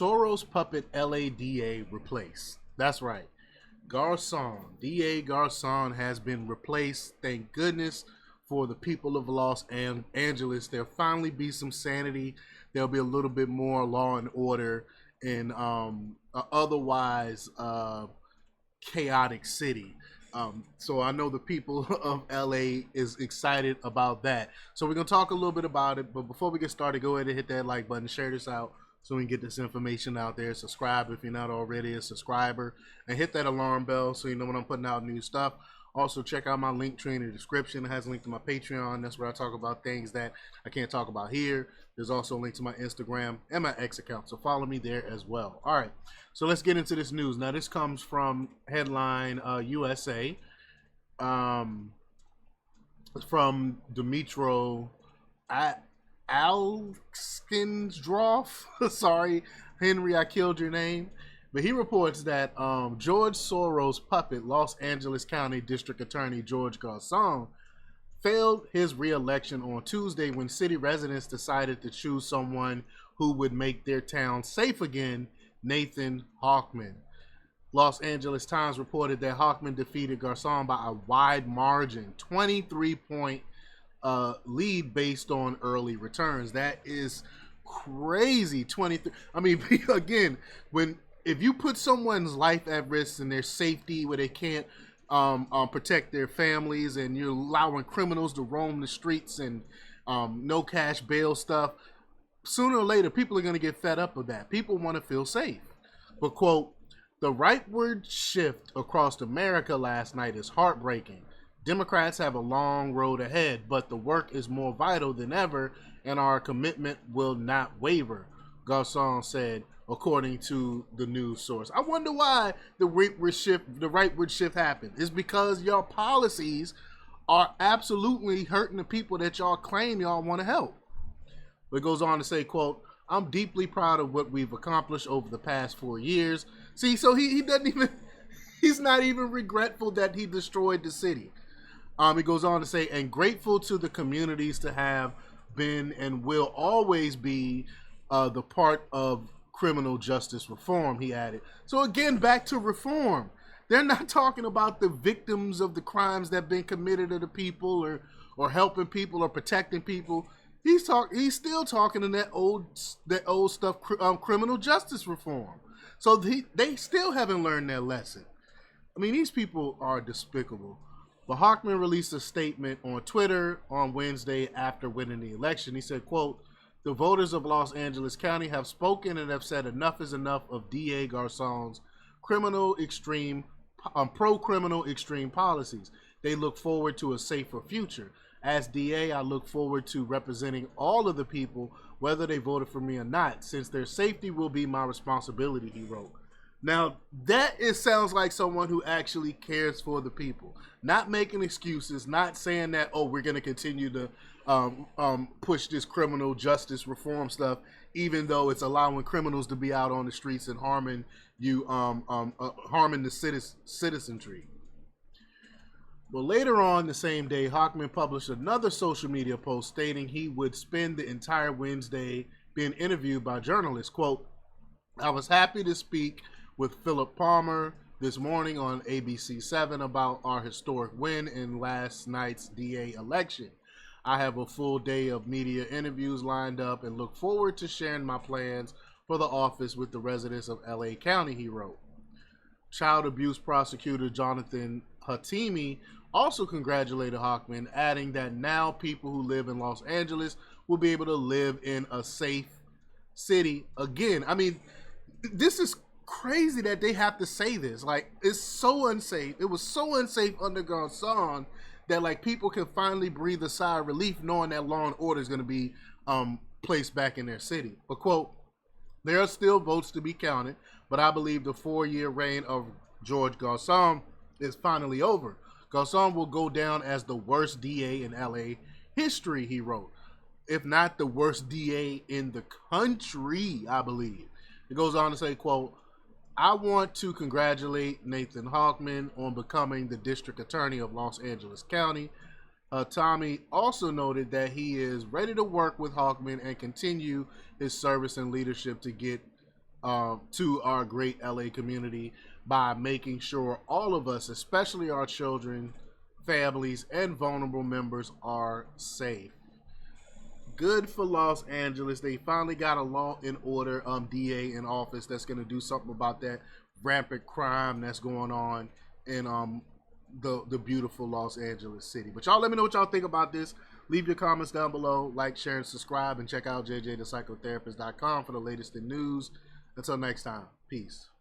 Soros puppet LADA replaced. That's right. DA Garcon has been replaced. Thank goodness for the people of Los Angeles. There'll finally be some sanity. There'll be a little bit more law and order in otherwise chaotic city. So I know the people of LA is excited about that. So we're gonna talk a little bit about it. But before we get started, go ahead and hit that like button, share this out so we can get this information out there. Subscribe if you're not already a subscriber, and hit that alarm bell so you know when I'm putting out new stuff. Also, check out my link tree in the description. It has a link to my Patreon. That's where I talk about things that I can't talk about here. There's also a link to my Instagram and my X account, so follow me there as well. All right, so let's get into this news. Now, this comes from headline USA. It's from Dimitro Alskinsdroff. Sorry, Henry, I killed your name. But he reports that George Soros' puppet, Los Angeles County District Attorney George Garcon, failed his re-election on Tuesday when city residents decided to choose someone who would make their town safe again, Nathan Hawkman. Los Angeles Times reported that Hawkman defeated Garcon by a wide margin, 23-point lead based on early returns. That is crazy. 23. I mean, again, if you put someone's life at risk and their safety where they can't protect their families, and you're allowing criminals to roam the streets and no cash bail stuff, sooner or later people are going to get fed up with that. People want to feel safe. But quote, the rightward shift across America last night is heartbreaking. Democrats have a long road ahead, but the work is more vital than ever, and our commitment will not waver, Garcon said, according to the news source. I wonder why the rightward shift happened. It's because your policies are absolutely hurting the people that y'all claim y'all want to help. But it goes on to say, quote, I'm deeply proud of what we've accomplished over the past 4 years. See, so he doesn't even, he's not even regretful that he destroyed the city. He goes on to say, and grateful to the communities to have been and will always be the part of criminal justice reform, he added. So again, back to reform. They're not talking about the victims of the crimes that have been committed to the people, or helping people or protecting people. He's still talking in that old stuff, criminal justice reform. So they still haven't learned their lesson. I mean, these people are despicable. But Hawkman released a statement on Twitter on Wednesday after winning the election. He said, quote, the voters of Los Angeles County have spoken and have said enough is enough of DA Garcon's pro-criminal extreme policies. They look forward to a safer future. As DA, I look forward to representing all of the people, whether they voted for me or not, since their safety will be my responsibility, he wrote. Now, sounds like someone who actually cares for the people. Not making excuses, not saying that, oh, we're going to continue to push this criminal justice reform stuff, even though it's allowing criminals to be out on the streets and harming the citizenry. Well, later on the same day, Hawkman published another social media post stating he would spend the entire Wednesday being interviewed by journalists. Quote, I was happy to speak with Philip Palmer this morning on ABC7 about our historic win in last night's DA election. I have a full day of media interviews lined up and look forward to sharing my plans for the office with the residents of LA County, he wrote. Child abuse prosecutor Jonathan Hatimi also congratulated Hawkman, adding that now people who live in Los Angeles will be able to live in a safe city again. I mean, this is crazy that they have to say this. Like, it's so unsafe. It was so unsafe under Garcon that, like, people can finally breathe a sigh of relief knowing that law and order is going to be placed back in their city. But, quote, there are still votes to be counted, but I believe the 4-year reign of George Garcon is finally over. Garcon will go down as the worst DA in LA history, he wrote. If not the worst DA in the country, I believe. It goes on to say, quote, I want to congratulate Nathan Hawkman on becoming the district attorney of Los Angeles County. Tommy also noted that he is ready to work with Hawkman and continue his service and leadership to get to our great LA community by making sure all of us, especially our children, families, and vulnerable members, are safe. Good for Los Angeles. They finally got a law and order DA in office that's going to do something about that rampant crime that's going on in the beautiful Los Angeles city. But y'all let me know what y'all think about this. Leave your comments down below. Like, share, and subscribe. And check out jjthepsychotherapist.com for the latest in news. Until next time, peace.